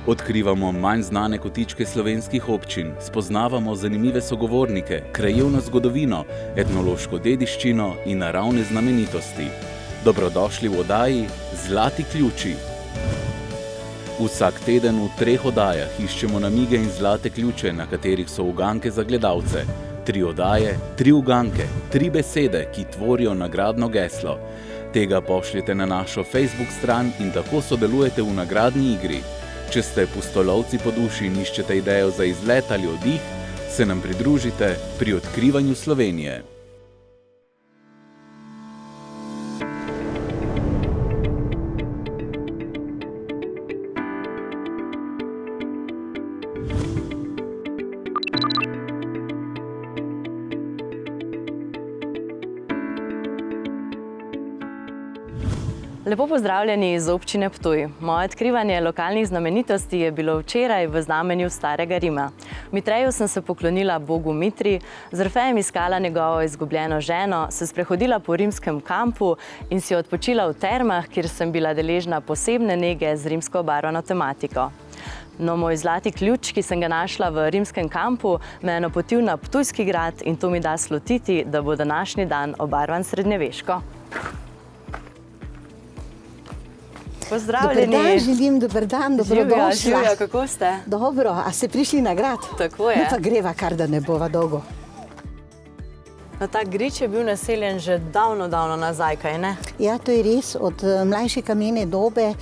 Odkrivamo manj znane kotičke slovenskih občin, spoznavamo zanimive sogovornike, krajevno zgodovino, etnološko dediščino in naravne znamenitosti. Dobrodošli v oddaji Zlati ključi. Vsak teden v 3 oddajah iščemo namige in zlate ključe, na katerih so uganke za gledalce. 3 oddaje, 3 uganke, 3 besede, ki tvorijo nagradno geslo. Tega pošljete na našo Facebook stran in tako sodelujete v nagradni igri. Če ste pustolovci po duši in iščete idejo za izlet ali oddih, se nam pridružite pri odkrivanju Slovenije. Lepo pozdravljeni iz občine Ptuj. Moje odkrivanje lokalnih znamenitosti je bilo včeraj v znamenju Starega Rima. V Mitreju sem se poklonila bogu Mitri, z Orfejem iskala njegovo izgubljeno ženo, se sprehodila po rimskem kampu in si odpočila v termah, kjer sem bila deležna posebne nege z rimsko obarvano tematiko. No, moj zlati ključ, ki sem ga našla v rimskem kampu, me je napotil na Ptujski grad in to mi da slutiti, da bo današnji dan obarvan srednjeveško. Pozdravljeni. Dober dan, želim, dober dan, dobrodošla. Živja, kako ste? Dobro, a ste prišli na grad? Tako je. No pa greva kar, da ne bova dolgo. No, ta grič je bil naseljen že davno nazaj, kaj ne? Ja, to je res. Od mlajše kamene dobe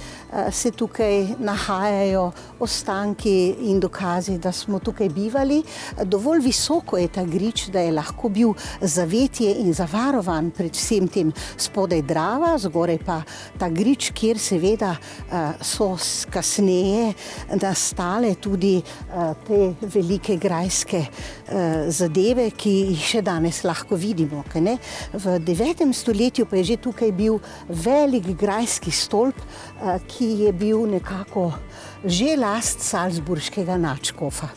se tukaj nahajajo ostanki in dokazi, da smo tukaj bivali. Dovolj visoko je ta grič, da je lahko bil zavetje in zavarovan pred vsem tem. Spodaj Drava, zgoraj pa ta grič, kjer seveda so kasneje nastale tudi te velike grajske zadeve, ki jih še danes lahko vidimo. V 9. stoletju pa je že tukaj bil velik grajski stolp, ki je bil nekako že last salzburškega nadškofa.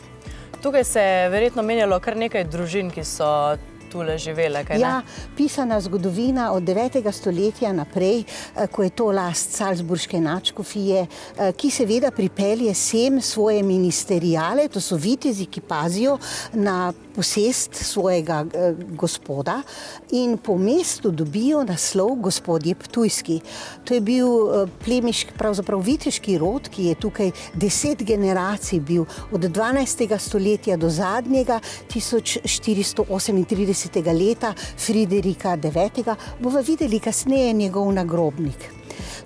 Tukaj se je verjetno menjalo kar nekaj družin, ki so tule živele, kaj ne? Ja, pisana zgodovina od 9. stoletja naprej, ko je to last salzburške nadškofije, ki seveda pripelje sem svoje ministeriale, to so vitezi, ki pazijo na posest svojega gospoda in po mestu dobijo naslov gospodje Ptujski. To je bil plemiški, pravzaprav viteški rod, ki je tukaj 10 generacij bil, od 12. stoletja do zadnjega 1438. leta Friderika IX. Bova videli kasneje njegov nagrobnik.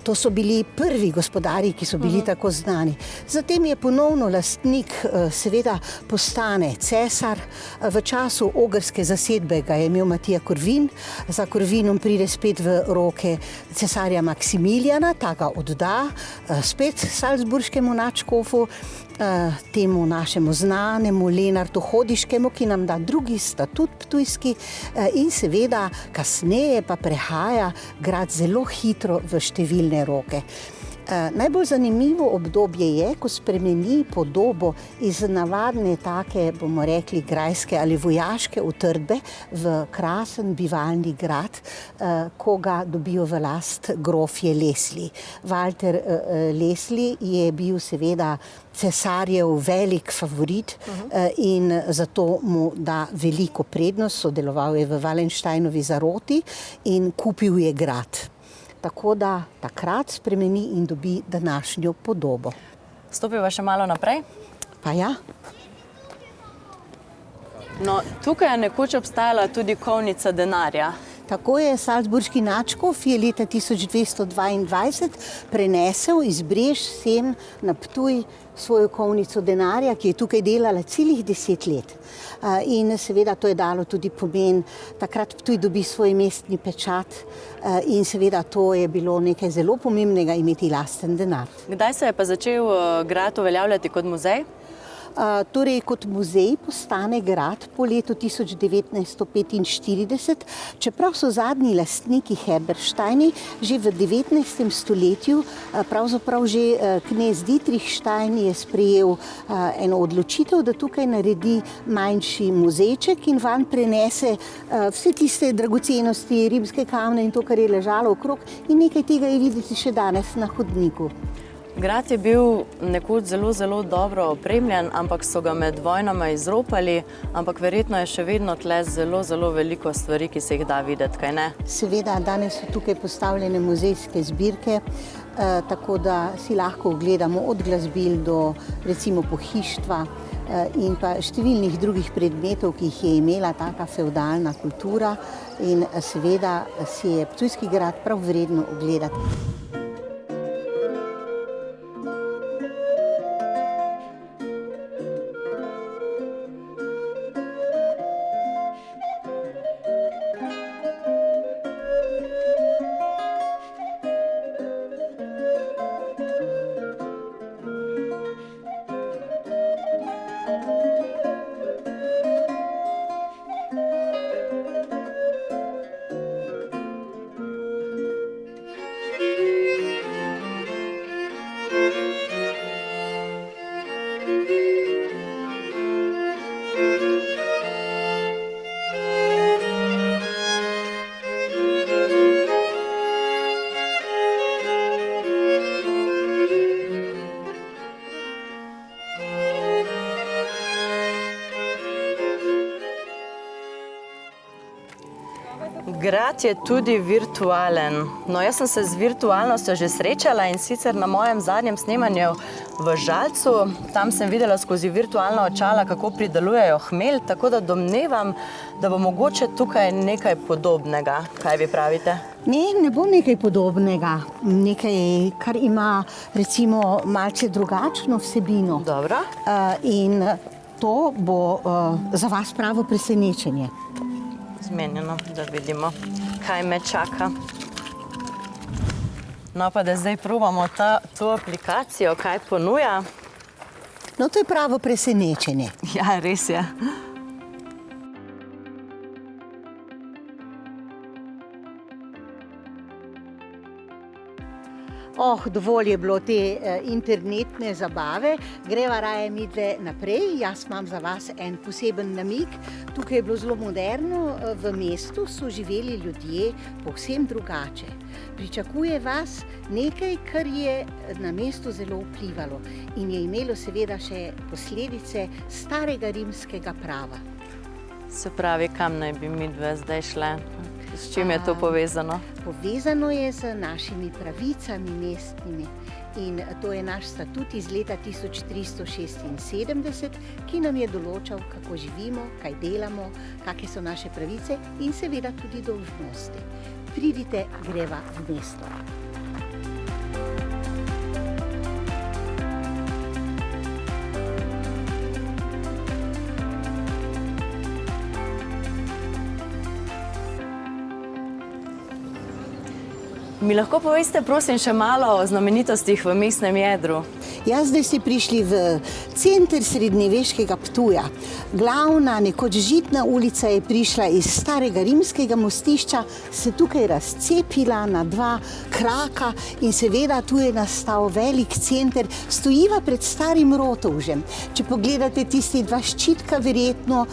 To so bili prvi gospodarji, ki so bili tako znani. Zatem je ponovno lastnik, seveda postane cesar. V času ogrske zasedbe ga je imel Matija Korvin. Za Korvinom pride spet v roke cesarja Maksimilijana, ta ga odda spet salzburškemu nadškofu, temu našemu znanemu Lenartu Hodiškemu, ki nam da drugi statut ptujski in seveda kasneje pa prehaja grad zelo hitro v številne roke. Najbolj zanimivo obdobje je, ko spremeni podobo iz navadne take, bomo rekli, grajske ali vojaške utrdbe v krasen bivalni grad, ko ga dobijo v last grofje Lesli. Walter Lesli je bil seveda cesarjev velik favorit in zato mu da veliko prednost, sodeloval je v Wallensteinovi zaroti in kupil je grad. Tako da takrat spremeni in dobi današnjo podobo. Stopiva še malo naprej? Pa ja. No, tukaj je nekoč obstajala tudi kovnica denarja. Tako je, salzburški nadškof je leta 1222 prenesel iz Brež sem na Ptuj svojo kovnico denarja, ki je tukaj delala celih 10 let. In seveda to je dalo tudi pomen, takrat Ptuj dobi svoj mestni pečat in seveda to je bilo nekaj zelo pomembnega imeti lasten denar. Kdaj se je pa začel grad uveljavljati kot muzej? Torej, kot muzej postane grad po letu 1945, čeprav so zadnji lastniki Herbersteini že v 19. stoletju, pravzaprav že knez Dietrich Stein je sprejel eno odločitev, da tukaj naredi manjši muzejček in vanj prenese vse tiste dragocenosti, rimske kamne in to, kar je ležalo okrog, in nekaj tega je videti še danes na hodniku. Grad je bil nekoč zelo dobro opremljen, ampak so ga med vojnama izropali, ampak verjetno je še vedno tle zelo veliko stvari, ki se jih da videti, kaj ne? Seveda, danes so tukaj postavljene muzejske zbirke, tako da si lahko ogledamo od glasbil do recimo pohištva in pa številnih drugih predmetov, ki jih je imela taka fevdalna kultura, in seveda si je Ptujski grad prav vredno ogledati. Grad je tudi virtualen. No, jaz sem se z virtualnostjo že srečala, in sicer na mojem zadnjem snemanju v Žalcu. Tam sem videla skozi virtualna očala, kako pridelujejo hmelj, tako da domnevam, da bo mogoče tukaj nekaj podobnega. Kaj vi pravite? Ne bo nekaj podobnega. Nekaj, kar ima recimo malce drugačno vsebino. Dobro. In to bo za vas pravo presenečenje. Zmenjeno, da vidimo, kaj me čaka. No, pa da zdaj probamo to aplikacijo, kaj ponuja. No, to je pravo presenečenje. Ja, res je. Dovolj je bilo te internetne zabave. Greva raje midve naprej. Jaz imam za vas en poseben namig. Tukaj je bilo zelo moderno. V mestu so živeli ljudje povsem drugače. Pričakuje vas nekaj, kar je na mestu zelo vplivalo in je imelo seveda še posledice starega rimskega prava. Se pravi, kam naj bi midve zdaj šle? S čim je to povezano? Povezano je z našimi pravicami mestnimi. In to je naš statut iz leta 1376, ki nam je določal, kako živimo, kaj delamo, kakšne so naše pravice in seveda tudi dolžnosti. Pridite, greva v mesto. Mi lahko poveste, prosim, še malo o znamenitostih v mestnem jedru? Ja, zdaj ste prišli v center srednjeveškega Ptuja. Glavna, nekoč žitna ulica je prišla iz starega rimskega mostišča, se tukaj razcepila na dva kraka in seveda tu je nastal velik center. Stojiva pred starim Rotovžem. Če pogledate tisti dva ščitka, verjetno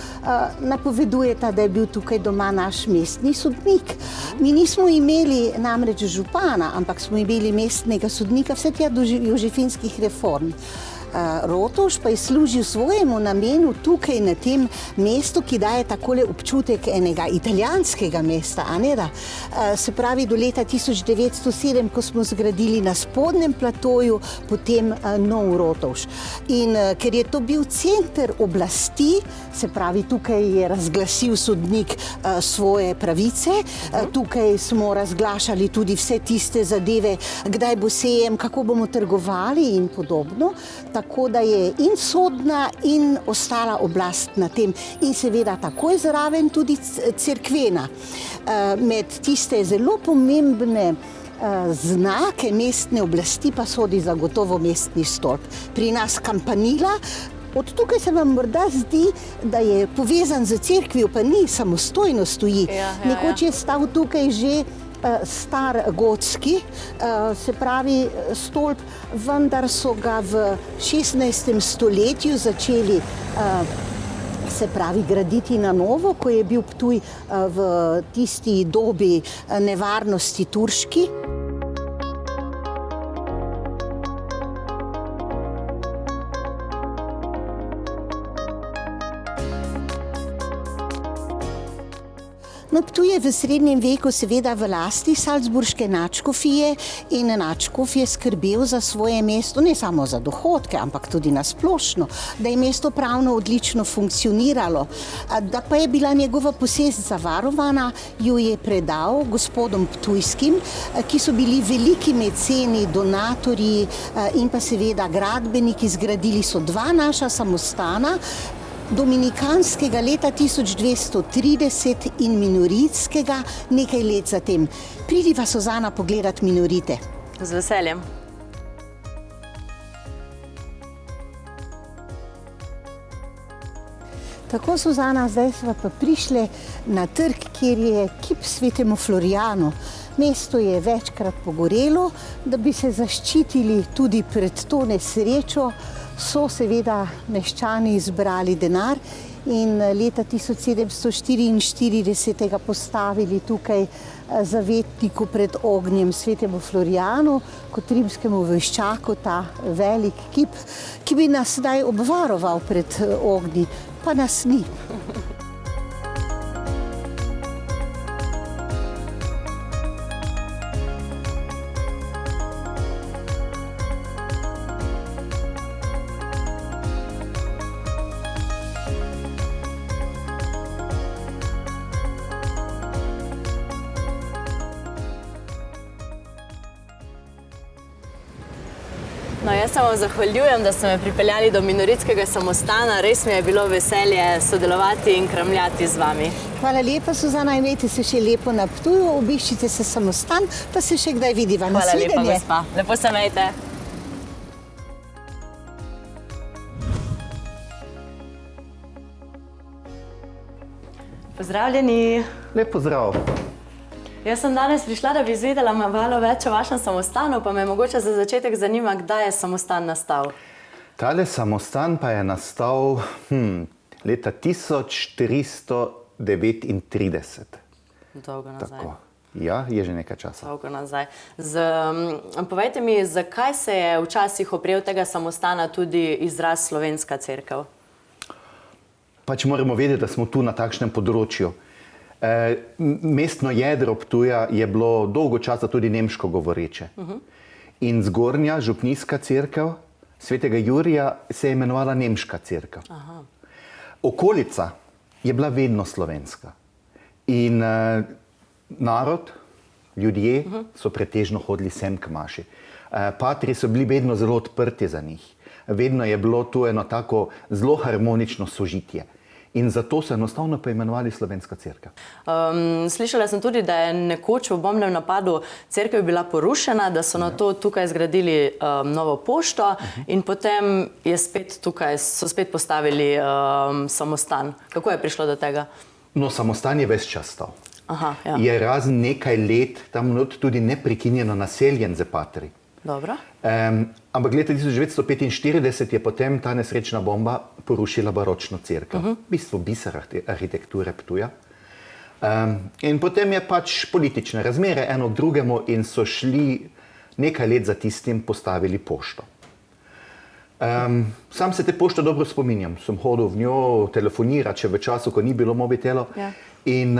napovedujeta, da je bil tukaj doma naš mestni sodnik. Mi nismo imeli namreč župana, ampak smo imeli mestnega sodnika vse tja do jožefinskih reform. Rotovž pa je služil svojemu namenu tukaj na tem mestu, ki daje takole občutek enega italijanskega mesta, a ne da? Se pravi, do leta 1907, ko smo zgradili na spodnjem platoju, potem nov Rotovž. In ker je to bil center oblasti, se pravi, tukaj je razglasil sodnik svoje pravice, tukaj smo razglašali tudi vse tiste zadeve, kdaj bo sejem, kako bomo trgovali in podobno. Tako da je in sodna in ostala oblast na tem in seveda takoj zraven tudi cerkvena. Med tiste zelo pomembne znake mestne oblasti pa sodi zagotovo mestni stolp. Pri nas kampanila. Od tukaj se vam morda zdi, da je povezan z cerkvijo, pa ni, samostojno stoji. Nekoč je stal tukaj že star gotski, se pravi stolp, vendar so ga v 16. stoletju začeli se pravi graditi na novo, ko je bil Ptuj v tisti dobi nevarnosti turški. No, Ptuj je v srednjem veku seveda v lasti salzburške nadškofije in nadškof je skrbel za svoje mesto, ne samo za dohodke, ampak tudi na splošno, da je mesto pravno odlično funkcioniralo. Da pa je bila njegova posest zavarovana, jo je predal gospodom ptujskim, ki so bili veliki meceni, donatorji in pa seveda gradbeniki. Zgradili so 2 naša samostana, dominikanskega leta 1230 in minoritskega nekaj let zatem. Pridiva, Suzana, pogledat minorite. Z veseljem. Tako, Suzana, zdaj smo pa prišli na trg, kjer je kip svetemu Florijanu. Mesto je večkrat pogorelo, da bi se zaščitili tudi pred to nesrečo, so seveda meščani zbrali denar in leta 1744 postavili tukaj zavetniku pred ognjem svetemu Florijanu kot rimskemu vojščaku ta velik kip, ki bi nas zdaj obvaroval pred ognji, pa nas ni. No, jaz se vam zahvaljujem, da ste me pripeljali do minoritskega samostana. Res mi je bilo veselje sodelovati in kramljati z vami. Hvala lepa, Suzana, imejte se še lepo na Ptuju, obiščite se samostan, pa se še kdaj vidiva. Hvala lepa, gospa. Lepo se imejte. Pozdravljeni. Lep pozdrav. Jaz sem danes prišla, da bi izvedela malo več o vašem samostanu, pa me mogoče za začetek zanima, kdaj je samostan nastal. Tale samostan pa je nastal leta 1439. Dolgo nazaj. Tako. Ja, je že nekaj časa. Dolgo nazaj. Povejte mi, zakaj se je včasih oprijel tega samostana tudi izraz slovenska cerkev? Pač moramo vedeti, da smo tu na takšnem področju. Mestno jedro Ptuja je bilo dolgo časa tudi nemško govoreče. In zgornja župnijska cerkev svetega Jurija se je imenovala nemška cerkev. Okolica je bila vedno slovenska. In narod, ljudje so pretežno hodili sem k maši. Patri so bili vedno zelo odprti za njih. Vedno je bilo tu eno tako zelo harmonično sožitje. In zato so enostavno poimenovali slovenska cerkev. Slišala sem tudi, da je nekoč v bombnem napadu cerkev bila porušena, da so na to tukaj zgradili novo pošto in potem je so spet postavili samostan. Kako je prišlo do tega? No, samostan je ves čas stal. Aha, ja. Je razen nekaj let tam tudi neprekinjeno naseljen z Patri. Dobro. Ampak leta 1945 je potem ta nesrečna bomba porušila baročno cerkev. V bistvu biser arhitekture Ptuja. In potem je pač politične razmere eno k drugemu in so šli nekaj let za tistim postavili pošto. Sam se te pošte dobro spominjam. Sem hodil v njo telefonirati še v času, ko ni bilo mobitelov. Ja. In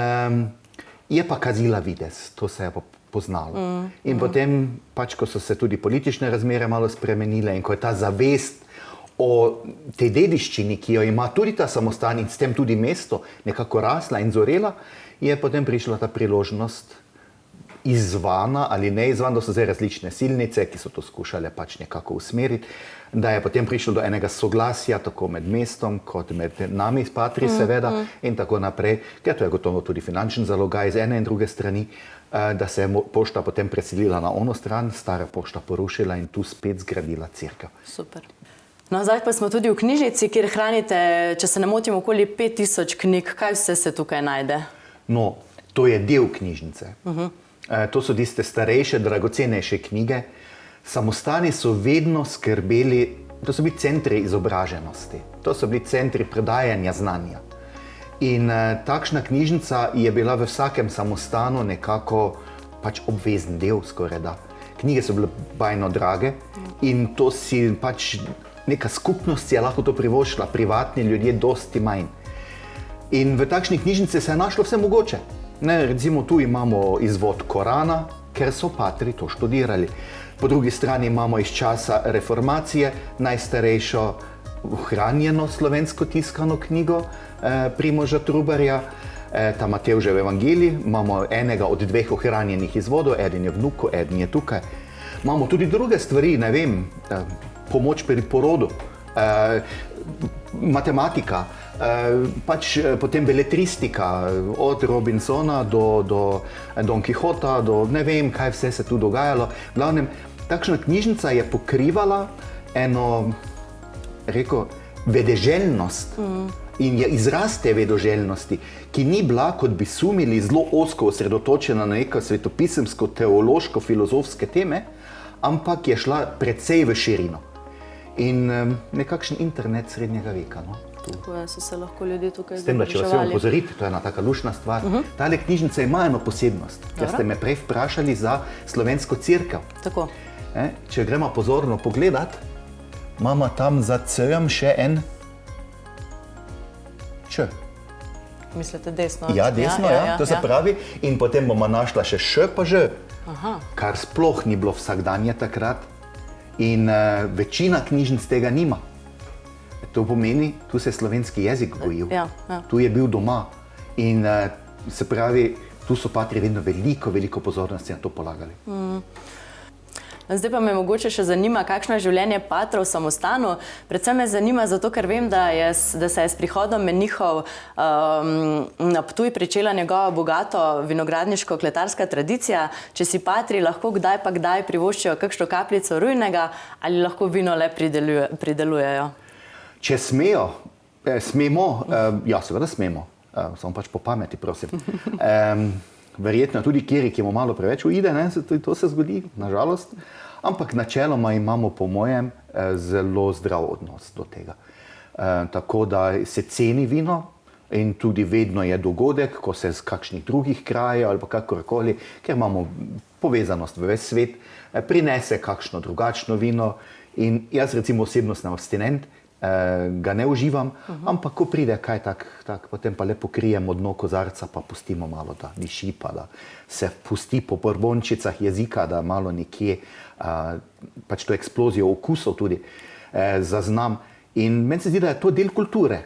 je pa kazila videz, to se je poznalo. In potem, pač, ko so se tudi politične razmere malo spremenile in ko je ta zavest o tej dediščini, ki jo ima tudi ta samostan in s tem tudi mesto, nekako rasla in zorela, je potem prišla ta priložnost izvana ali neizvana, da so zdaj različne silnice, ki so to skušale pač nekako usmeriti, da je potem prišlo do enega soglasja, tako med mestom, kot med nami iz Patri, seveda, in tako naprej, ker to je gotovo tudi finančen zalogaj z ene in druge strani, da se je pošta potem preselila na ono stran, stara pošta porušila in tu spet zgradila cerkev. Super. No, zdaj pa smo tudi v knjižnici, kjer hranite, če se ne motim, okoli 5000 knjig. Kaj vse se tukaj najde? No, to je del knjižnice. To so tiste starejše, dragocenejše knjige. Samostani so vedno skrbeli, to so bili centri izobraženosti, to so bili centri predajanja znanja. In takšna knjižnica je bila v vsakem samostanu nekako pač obvezen del skoraj da. Knjige so bile bajno drage in to si pač neka skupnost si je lahko to privoščila, privatni ljudje dosti manj. In v takšni knjižnici se je našlo vse mogoče. Ne, recimo tu imamo izvod Korana, ker so patri to študirali. Po drugi strani imamo iz časa reformacije najstarejšo ohranjeno slovensko tiskano knjigo Primoža Trubarja, ta Matevžev evangelij. Imamo enega od dveh ohranjenih izvodov, eden je v Nuku, eden je tukaj. Imamo tudi druge stvari, ne vem, pomoč pri porodu, matematika, pač potem beletristika, od Robinsona do Don Quixota, do ne vem, kaj vse se tu dogajalo. V glavnem, takšna knjižnica je pokrivala eno, vedeželjnost in je izraz te vedoželjnosti, ki ni bila, kot bi sumili, zelo ozko osredotočena na neke svetopisemsko, teološko, filozofske teme, ampak je šla precej v širino. In nekakšen internet srednjega veka. No? Tako je, so se lahko ljudje tukaj s tem, da če vas imam opozoriti, to je ena taka lušna stvar. Tale knjižnica ima eno posebnost, ker ste me prej vprašali za slovensko cerkev. Tako. Če gremo pozorno pogledat, imamo tam za C-jem še en Č. Mislite desno? Ja, desno, ja. To se pravi. In potem bomo našla še Š pa Ž, kar sploh ni bilo vsakdanje takrat. In večina knjižnic tega nima. To pomeni, tu se je slovenski jezik gojil, tu je bil doma. In se pravi, tu so patri vedno veliko pozornosti na to polagali. Zdaj pa me mogoče še zanima, kakšno je življenje patrov v samostanu. Predvsem me zanima zato, ker vem, da se je s prihodom menihov na Ptuj pričela njegova bogato vinogradniško-kletarska tradicija. Če si patri lahko kdaj pa kdaj privoščijo kakšno kapljico rujnega ali lahko vino le pridelujejo? Če smejo, smemo, ja, seveda smemo, samo pač po pameti, prosim. Verjetno tudi kjeri, ki mu malo preveč uide, ne? To se zgodi, nažalost. Ampak načeloma imamo, po mojem, zelo zdrav odnos do tega. Tako da se ceni vino in tudi vedno je dogodek, ko se z kakšnih drugih krajev ali pa kakorkoli, ker imamo povezanost v ves svet, prinese kakšno drugačno vino. In jaz recimo osebno sem abstinent, ga ne uživam, ampak ko pride kaj tak, potem pa le pokrijemo dno kozarca, pa pustimo malo, da diši, pa da se pusti po brbončicah jezika, da malo nekje pač to eksplozijo okusov tudi zaznam. In meni se zdi, da je to del kulture.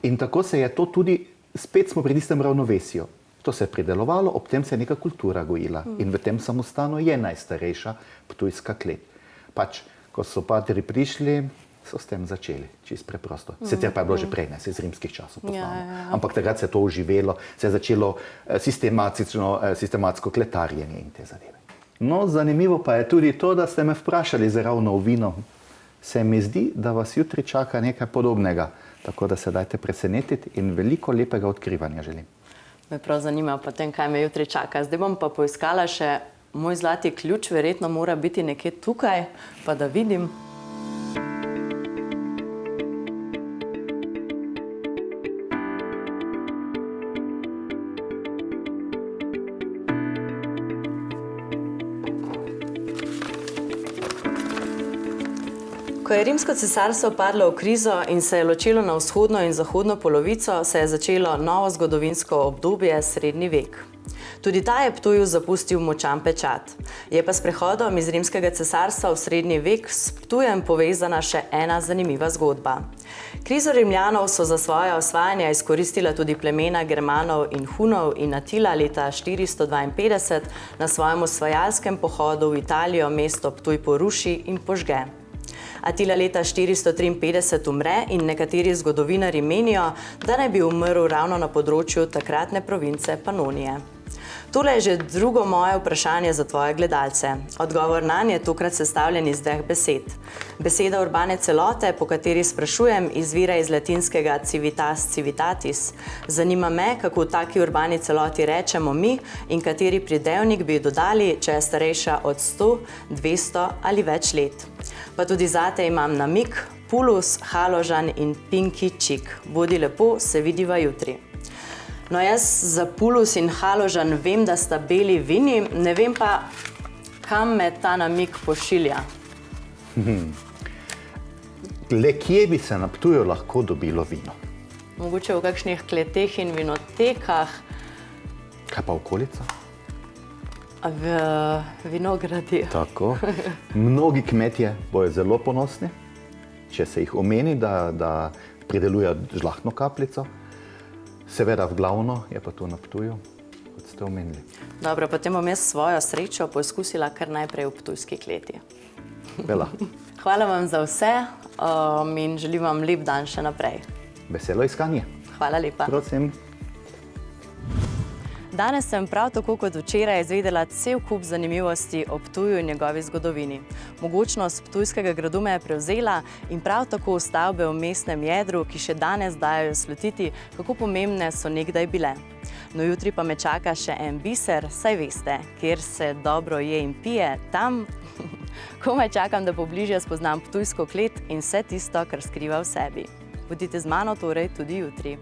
In tako se je to tudi, spet smo pri tistem ravnovesju. To se je pridelovalo, ob tem se je neka kultura gojila. In v tem samostanu je najstarejša ptujska klet. Pač, ko so patri prišli, so s tem začeli, čisto preprosto. Sicer pa je bilo že prej, ne, se iz rimskih časov poznamo. Ampak takrat se je to oživelo, se je začelo sistematsko kletarjenje in te zadeve. No, zanimivo pa je tudi to, da ste me vprašali za ravno o vino. Se mi zdi, da vas jutri čaka nekaj podobnega, tako da se dajte presenetiti in veliko lepega odkrivanja želim. Me prav zanima potem, kaj me jutri čaka. Zdaj bom pa poiskala še moj zlati ključ, verjetno mora biti nekje tukaj, pa da vidim. Ko je rimsko cesarstvo padlo v krizo in se je ločilo na vzhodno in zahodno polovico, se je začelo novo zgodovinsko obdobje, srednji vek. Tudi ta je Ptuju zapustil močan pečat. Je pa s prehodom iz rimskega cesarstva v srednji vek s Ptujem povezana še ena zanimiva zgodba. Krizo Rimljanov so za svoje osvajanja izkoristila tudi plemena Germanov in Hunov in Atila leta 452 na svojem osvajalskem pohodu v Italijo mesto Ptuj poruši in požge. Atila leta 453 umre in nekateri zgodovinarji menijo, da naj bi umrl ravno na področju takratne province Panonije. Tole je že drugo moje vprašanje za tvoje gledalce. Odgovor nanj je tokrat sestavljen iz dveh besed. Beseda urbane celote, po kateri sprašujem, izvira iz latinskega civitas civitatis. Zanima me, kako v taki urbani celoti rečemo mi in kateri pridevnik bi dodali, če je starejša od 100, 200 ali več let. Pa tudi zate imam namig, Pulus, Haložan in Pinki Čik. Bodi lepo, se vidiva jutri. No, jaz za Pulus in Haložan vem, da sta beli vini, ne vem pa, kam me ta namig pošilja. Le kje bi se na Ptuju lahko dobilo vino? Mogoče v kakšnih kleteh in vinotekah. Kaj pa okolica? Vinogradi. Tako. Mnogi kmetje bojo zelo ponosni, če se jih omeni, da pridelujejo žlahtno kapljico. Seveda v glavno je pa to na Ptuju, kot ste omenili. Dobro, potem bom jaz svojo srečo poizkusila kar najprej v Ptujski kleti. Vela, Hvala vam za vse in želim vam lep dan še naprej. veselo iskanje. Hvala lepa. Prosim. Danes sem prav tako kot včeraj izvedela cel kup zanimivosti o Ptuju in njegovi zgodovini. Mogočnost Ptujskega gradu me je prevzela in prav tako stavbe v mestnem jedru, ki še danes dajo slutiti, kako pomembne so nekdaj bile. No, jutri pa me čaka še en biser, saj veste, kjer se dobro je in pije, tam komaj čakam, da pobližje spoznam Ptujsko klet in vse tisto, kar skriva v sebi. Bodite z mano torej tudi jutri.